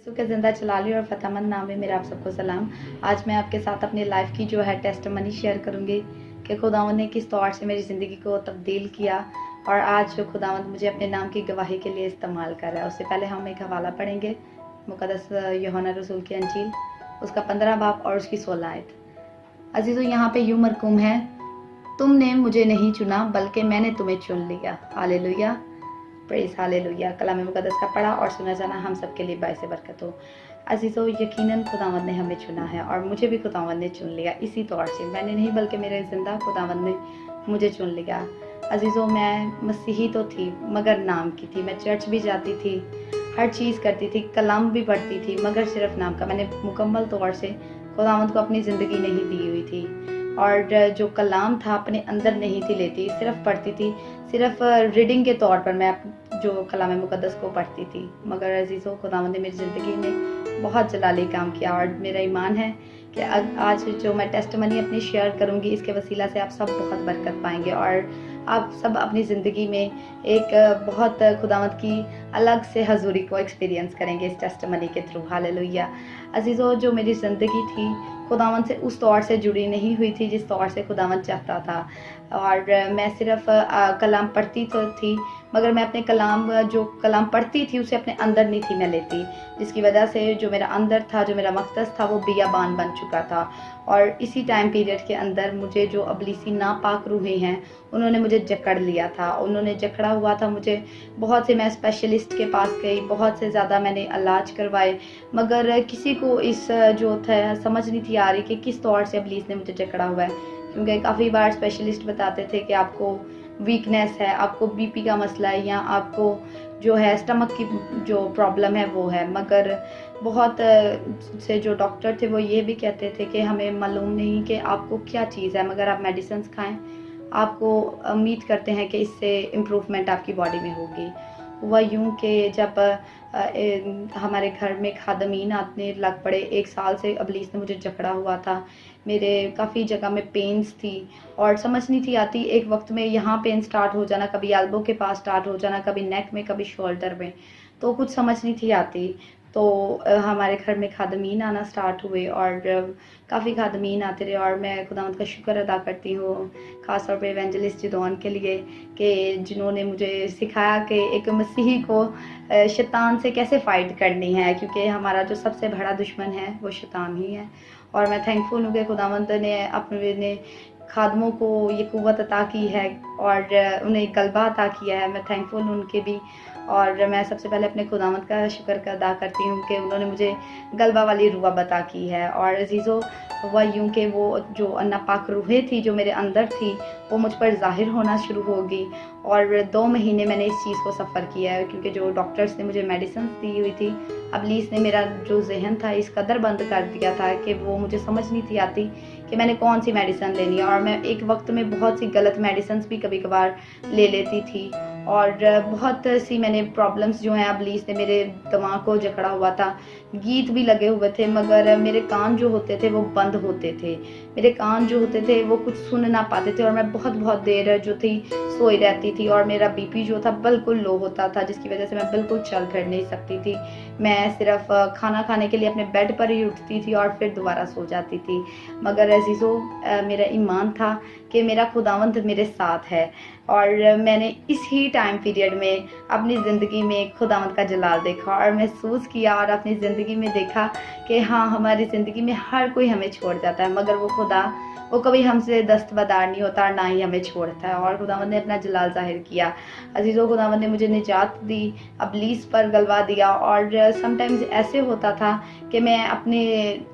यीशु के ज़िंदा जलाली और फ़तेहमंद नाम में मेरा आप सबको सलाम। आज मैं आपके साथ अपनी लाइफ़ की जो है टेस्टिमनी शेयर करूँगी कि खुदावंद ने किस तौर से मेरी ज़िंदगी को तब्दील किया और आज जो खुदावंद मुझे अपने नाम की गवाही के लिए इस्तेमाल कर रहा है। उससे पहले हम एक हवाला पढ़ेंगे, मुक़द्दस यूहन्ना रसूल की अंजील, उसका 15 बाब और उसकी 16 आयत। अज़ीज़ों, यहाँ पे यूँ मरकूम है, तुमने मुझे नहीं चुना बल्कि मैंने तुम्हें चुन लिया। Hallelujah, praise hallelujah. कलाम मुक़द्दस का पढ़ा और सुना जाना हम सब के लिए बाइस बरकत हो। अज़ीज़ों, यकीनन खुदावंद ने हमें चुना है और मुझे भी खुदावंद ने चुन लिया। इसी तौर से मैंने नहीं बल्कि मेरे ज़िंदा खुदावंद ने मुझे चुन लिया। अज़ीज़ों, मैं मसीही तो थी मगर नाम की थी। मैं चर्च भी जाती थी, हर चीज़ करती थी, कलाम भी पढ़ती थी, मगर सिर्फ नाम का। मैंने मुकम्मल तौर से खुदावंद को अपनी ज़िंदगी नहीं दी हुई थी और जो कलाम था अपने अंदर नहीं थी लेती, सिर्फ पढ़ती थी, सिर्फ रीडिंग के तौर पर मैं जो कलाम मुक़द्दस को पढ़ती थी। मगर अज़ीज़ों, खुदावंद ने मेरी ज़िंदगी में बहुत जलाली काम किया और मेरा ईमान है कि आज जो मैं टेस्टिमनी अपनी शेयर करूंगी, इसके वसीला से आप सब बहुत बरकत पाएंगे और आप सब अपनी ज़िंदगी में एक बहुत खुदावंद की अलग से हजूरी को एक्सपीरियंस करेंगे इस टेस्टिमनी के थ्रू। हालेलुया। अज़ीज़ों, जो मेरी ज़िंदगी थी खुदावंद से उस तौर से जुड़ी नहीं हुई थी जिस तौर से खुदावंद चाहता था और मैं सिर्फ कलाम पढ़ती तो थी मगर मैं अपने जो कलाम पढ़ती थी उसे अपने अंदर नहीं थी मैं लेती, जिसकी वजह से जो मेरा अंदर था, जो मेरा मकदस था, वो बियाबान बन चुका था। और इसी टाइम पीरियड के अंदर मुझे जो अबलीसी नापाक रूहें हैं उन्होंने मुझे जकड़ लिया था, उन्होंने जकड़ा हुआ था मुझे। बहुत से मैं स्पेशलिस्ट के पास गई, बहुत से ज़्यादा मैंने इलाज करवाए, मगर किसी को इस जो था समझ नहीं थी आ रही कि किस तौर से अबलीस ने मुझे जकड़ा हुआ है। क्योंकि काफ़ी बार स्पेशलिस्ट बताते थे कि आपको वीकनेस है, आपको बीपी का मसला है या आपको जो है स्टमक की जो प्रॉब्लम है वो है, मगर बहुत से जो डॉक्टर थे वो ये भी कहते थे कि हमें मालूम नहीं कि आपको क्या चीज़ है, मगर आप मेडिसिन खाएं, आपको उम्मीद करते हैं कि इससे इम्प्रूवमेंट आपकी बॉडी में होगी। हुआ यूँ कि जब हमारे घर में खादमीन आने लग पड़े, 1 साल से अबलीस ने मुझे जकड़ा हुआ था, मेरे काफ़ी जगह में पेन्स थी और समझ नहीं थी आती, एक वक्त में यहाँ पेन स्टार्ट हो जाना, कभी एल्बो के पास स्टार्ट हो जाना, कभी नेक में, कभी शोल्डर में, तो कुछ समझ नहीं थी आती। तो हमारे घर में खादमीन आना स्टार्ट हुए और काफ़ी खादमीन आते रहे और मैं खुदावंद का शुक्र अदा करती हूँ, ख़ास तौर पे इवेंजलिस्ट जिदौन के लिए कि जिन्होंने मुझे सिखाया कि एक मसीही को शैतान से कैसे फ़ाइट करनी है, क्योंकि हमारा जो सबसे बड़ा दुश्मन है वो शैतान ही है। और मैं थैंकफुल हूँ कि खुदावंद ने अपने खादमों को ये क़ुव्वत अता की है और उन्हें गलबा अता किया है। मैं थैंकफुल हूँ उनके भी और मैं सबसे पहले अपने खुदावंद का शुक्र अदा करती हूँ कि उन्होंने मुझे गलबा वाली रूह अता की है। और अज़ीज़ों, हुआ यूँ कि वो जो नापाक रूहें थी जो मेरे अंदर थी वो मुझ पर ज़ाहिर होना शुरू होगी और 2 महीने मैंने इस चीज़ को सफ़र किया है, क्योंकि जो डॉक्टर्स ने मुझे मेडिसिन दी हुई थी, अबलीस ने मेरा जो जहन था इस कदर बंद कर दिया था कि वो मुझे समझ नहीं थी आती कि मैंने कौन सी मेडिसिन लेनी है और मैं एक वक्त में बहुत सी गलत मेडिसिन भी कभी कभार ले लेती थी और बहुत सी मैंने प्रॉब्लम्स जो हैं, अबलीस ने मेरे दिमाग को जकड़ा हुआ था, गीत भी लगे हुए थे मगर मेरे कान जो होते थे वो बंद होते थे, मेरे कान जो होते थे वो कुछ सुन ना पाते थे और मैं बहुत देर जो थी सोई रहती थी और मेरा बीपी जो था बिल्कुल लो होता था, जिसकी वजह से मैं बिल्कुल चल फिर नहीं सकती थी। मैं सिर्फ खाना खाने के लिए अपने बेड पर ही उठती थी और फिर दोबारा सो जाती थी। मगर अज़ीज़ों, मेरा ईमान था कि मेरा खुदावंद मेरे साथ है और मैंने इस ही टाइम पीरियड में अपनी ज़िंदगी में खुदावंद का जलाल देखा और महसूस किया और अपनी ज़िंदगी में देखा कि हाँ, हमारी ज़िंदगी में हर कोई हमें छोड़ जाता है मगर वो खुदा वो कभी हमसे दस्तबरदार नहीं होता और ना ही हमें छोड़ता है और खुदावंद ने अपना जलाल ज़ाहिर किया। अज़ीज़ों, खुदावंद ने मुझे निजात दी, अबलीस पर गलबा दिया और समटाइम्स ऐसे होता था कि मैं अपने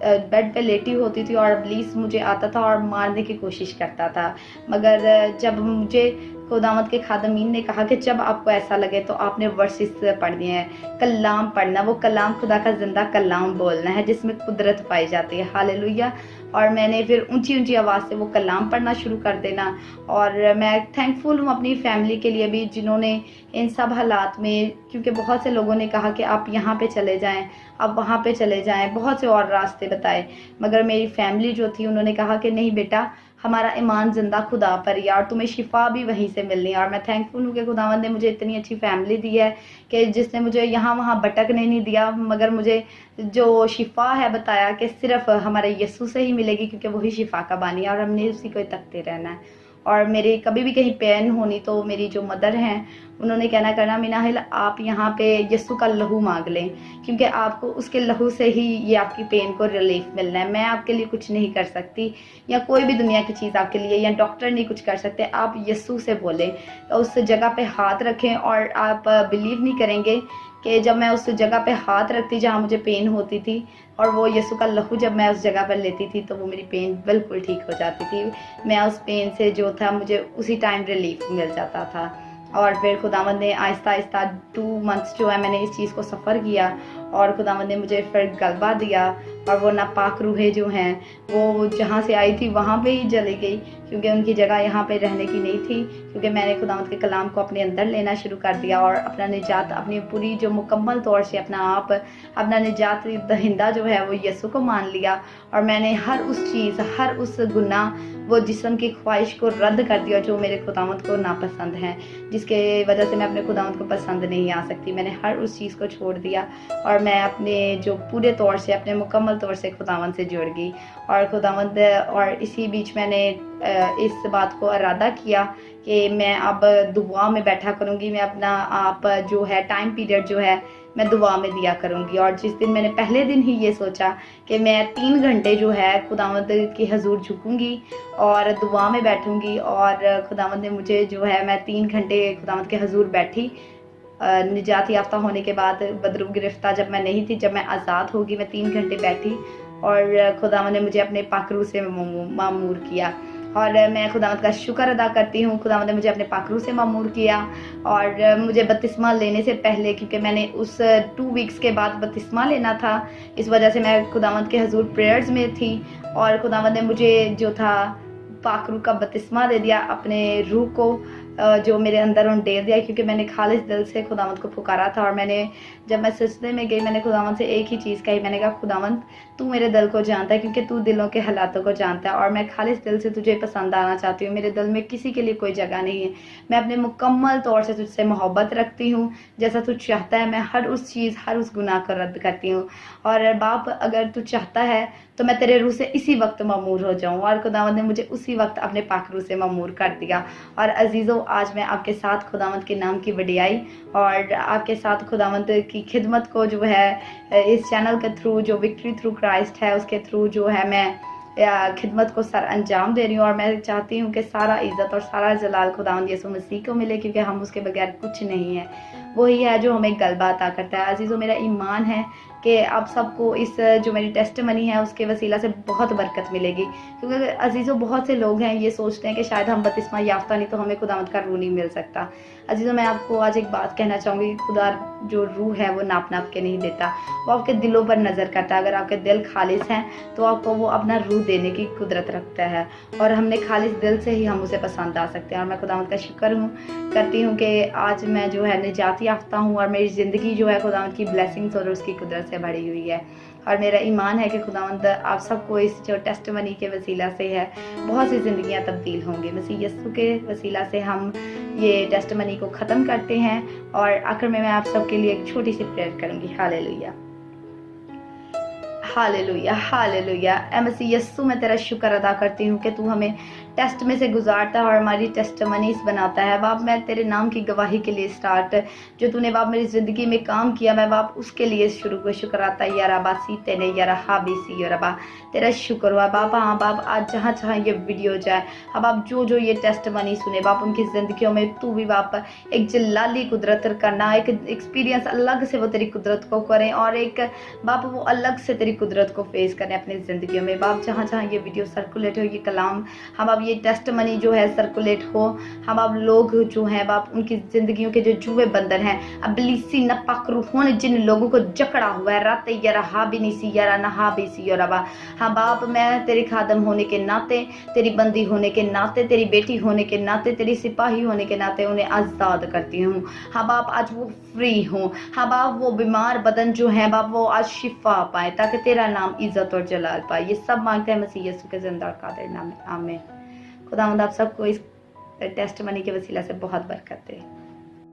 बेड पे लेटी होती थी और अबलीस मुझे आता था और मारने की कोशिश करता था, मगर जब मुझे खुदावंद के खादमीन ने कहा कि जब आपको ऐसा लगे तो आपने वर्सेस पढ़ने हैं, कलाम पढ़ना, वो कलाम खुदा का ज़िंदा कलाम बोलना है जिसमें कुदरत पाई जाती है। हालेलुया। और मैंने फिर ऊंची आवाज़ से वो कलाम पढ़ना शुरू कर देना और मैं थैंकफुल हूँ अपनी फैमिली के लिए भी जिन्होंने इन सब हालात में, क्योंकि बहुत से लोगों ने कहा कि आप यहाँ पे चले जाएं, आप वहाँ पे चले जाएं, बहुत से और रास्ते बताए, मगर मेरी फैमिली जो थी उन्होंने कहा कि नहीं बेटा, हमारा ईमान जिंदा खुदा पर ही है और तुम्हें शिफा भी वहीं से मिलनी है। और मैं थैंकफुल हूँ कि खुदावंद ने मुझे इतनी अच्छी फैमिली दी है कि जिसने मुझे यहाँ वहाँ भटकने नहीं दिया, मगर मुझे जो शिफा है बताया कि सिर्फ हमारे यीशु से ही मिलेगी, क्योंकि वही शिफा का बानी है और हमने उसी को ही तकते रहना है। और मेरे कभी भी कहीं पेन होनी तो मेरी जो मदर हैं उन्होंने कहना करना, मिनाहिल आप यहाँ पे यीशु का लहू मांग लें, क्योंकि आपको उसके लहू से ही ये आपकी पेन को रिलीफ मिलना है। मैं आपके लिए कुछ नहीं कर सकती, या कोई भी दुनिया की चीज़ आपके लिए, या डॉक्टर नहीं कुछ कर सकते। आप यीशु से बोलें, तो उस जगह पे हाथ रखें और आप बिलीव नहीं करेंगे कि जब मैं उस जगह पे हाथ रखती जहाँ मुझे पेन होती थी, और वो यीशु का लहू जब मैं उस जगह पर लेती थी, तो वो मेरी पेन बिल्कुल ठीक हो जाती थी। मैं उस पेन से जो था मुझे उसी टाइम रिलीफ मिल जाता था। और फिर खुदावंद ने आहिस्ता आहिस्ता 2 मंथ्स जो है मैंने इस चीज़ को सफ़र किया, और खुदावंद ने मुझे फिर गलबा दिया। और वो नापाक रूहें जो हैं वो जहाँ से आई थी वहाँ पे ही चली गई, क्योंकि उनकी जगह यहाँ पे रहने की नहीं थी, क्योंकि मैंने खुदावंद के कलाम को अपने अंदर लेना शुरू कर दिया और अपना निजात, अपनी पूरी जो मुकम्मल तौर से अपना निजात दहिंदा जो है वो यीशु को मान लिया। और मैंने हर उस चीज़, हर उस गुनाह, वो जिस्म की ख्वाहिश को रद्द कर दिया जो मेरे खुदावंद को नापसंद है, जिसके वजह से मैं अपने खुदावंद को पसंद नहीं आ सकती। मैंने हर उस चीज़ को छोड़ दिया और मैं अपने जो पूरे तौर से, अपने मुकम्मल तौर से खुदावंद से जुड़ गई। और खुदावंद, और इसी बीच मैंने इस बात को इरादा किया कि मैं अब दुआ में बैठा करूँगी। मैं अपना आप जो है टाइम पीरियड जो है मैं दुआ में दिया करूँगी। और जिस दिन मैंने पहले दिन ही ये सोचा कि मैं 3 घंटे जो है खुदावंद के हजूर झुकूँगी और दुआ में बैठूँगी, और खुदावंद ने मुझे जो है, मैं 3 घंटे खुदावंद के हजूर बैठी। निजात याफ्ता होने के बाद, बदरू गिरफ्तार जब मैं नहीं थी, जब मैं आज़ाद होगी, मैं 3 घंटे बैठी और खुदावंद ने मुझे अपने पाकरू से मामूर किया। और मैं खुदावंद का शुक्र अदा करती हूँ। खुदावंद ने मुझे अपने पाकरू से मामूर किया, और मुझे बपतिस्मा लेने से पहले, क्योंकि मैंने उस 2 वीक्स के बाद बपतिस्मा लेना था, इस वजह से मैं खुदावंद के हजूर प्रेयर्स में थी। और खुदावंद ने मुझे जो था पाकरू का बपतिस्मा दे दिया, अपने रूह को जो मेरे अंदर उंडेल दिया, क्योंकि मैंने खालिस दिल से खुदावंद को पुकारा था। और मैंने, जब मैं सजदे में गई, मैंने खुदावंद से एक ही चीज़ कही, मैंने कहा खुदावंद तू मेरे दिल को जानता है, क्योंकि तू दिलों के हालातों को जानता है, और मैं खालिस दिल से तुझे पसंद आना चाहती हूँ। मेरे दिल में किसी के लिए कोई जगह नहीं है। मैं अपने मुकम्मल तौर से तुझसे मोहब्बत रखती हूँ, जैसा तू चाहता है। मैं हर उस चीज़, हर उस गुनाह को रद्द करती हूँ। और बाप, अगर तू चाहता है तो मैं तेरे रूह से इसी वक्त मामूर हो जाऊँ। और खुदावंद ने मुझे उसी वक्त अपने पाक रूह से मामूर कर दिया। और अजीज़ों, आज मैं आपके साथ खुदावंद के नाम की वडियाई और आपके साथ खुदावंद की खिदमत को जो है इस चैनल के थ्रू, जो विक्ट्री थ्रू क्राइस्ट है उसके थ्रू जो है मैं खिदमत को सर अंजाम दे रही हूँ। और मैं चाहती हूँ कि सारा इज़्ज़त और सारा जलाल खुदावंद यीशु मसीह को मिले, क्योंकि हम उसके बगैर कुछ नहीं है। वही है जो हमें गलबा अता करता है। अजीज़ों, मेरा ईमान है कि आप सबको इस जो मेरी टेस्टमनी है उसके वसीला से बहुत बरकत मिलेगी, क्योंकि अजीज़ों बहुत से लोग हैं ये सोचते हैं कि शायद हम बपतिस्मा याफ्ता नहीं तो हमें खुदावंद का रूह नहीं मिल सकता। अजीज़ों, मैं आपको आज एक बात कहना चाहूँगी, खुदा जो रूह है वो नाप नाप के नहीं देता, वो आपके दिलों पर नज़र करता है। अगर आपके दिल खालिस हैं तो आपको वो अपना रूह देने की कुदरत रखता है, और हमने खालिस दिल से ही हम उसे पसंद आ सकते हैं। और मैं खुदावंद का शुक्र करती हूँ कि आज मैं जो है निजात याफ्ता हूँ, और मेरी ज़िंदगी जो है खुदावंद की ब्लेसिंग्स और उसकी कुदरत से भरी हुई है। और मेरा ईमान है कि खुदावंद आप सबको इस जो टेस्टमनी के वसीला से है बहुत सी ज़िंदगियाँ तब्दील होंगी। मसीह यीशु के वसीला से हम ये टेस्टमनी को ख़त्म करते हैं, और आखिर में मैं आप सबके लिए एक छोटी सी प्रेयर करूँगी। Hallelujah, hallelujah, hallelujah. ऐ मसीह यीशु, मैं तेरा शुक्र अदा करती हूँ कि तू हमें टेस्ट में से गुजारता है और हमारी टेस्टमनीज बनाता है। बाप, मैं तेरे नाम की गवाही के लिए स्टार्ट जो तूने बाप मेरी ज़िंदगी में काम किया, मैं बाप उसके लिए शुरू को शुक्र आता है। यारा बासी तेने यारा हाबी सी यारा बा, तेरा शुक्र हुआ बाप। हाँ बाप, आज जहाँ जहाँ ये वीडियो जाए, अब आप जो जो ये टेस्टमनी सुने बाप, उनकी ज़िंदगियों में तू भी बाप एक जलाली कुदरत करना, एक एक्सपीरियंस अलग से वो तेरी कुदरत को करें, और एक बाप वो अलग से तेरी कुदरत को फेस करें अपनी ज़िंदगियों में। बाप, जहाँ जहाँ ये वीडियो सर्कुलेट हो, ये कलाम हम अब ये टेस्टमनी जो है सर्कुलेट हो, हम अब लोग जो हैं बाप उनकी ज़िंदगियों के जो जुए बंदर हैं, अब बिलीसी नपाक रूहों ने जिन लोगों को जकड़ा हुआ है, रात यारा हा भी नहीं सी यारा नहा भी सी यारा बा। हाँ बाप, मैं तेरे खादम होने के नाते, तेरी बंदी होने के नाते, तेरी बेटी होने के नाते, तेरी सिपाही होने के नाते उन्हें आज़ाद करती हूँ। हाँ बाप, आज वो फ्री हों। हाँ बाप, वो बीमार बदन जो है बाप वो आज शिफा पाए, ताकि तेरा नाम इज्जत और जलाल पाए। ये सब मांगते हैं मसीह यीशु के जिंदा और कादिर नाम में, आमीन। खुदावंद आप सबको इस टेस्ट मनी के वसीला से बहुत बरकत दे।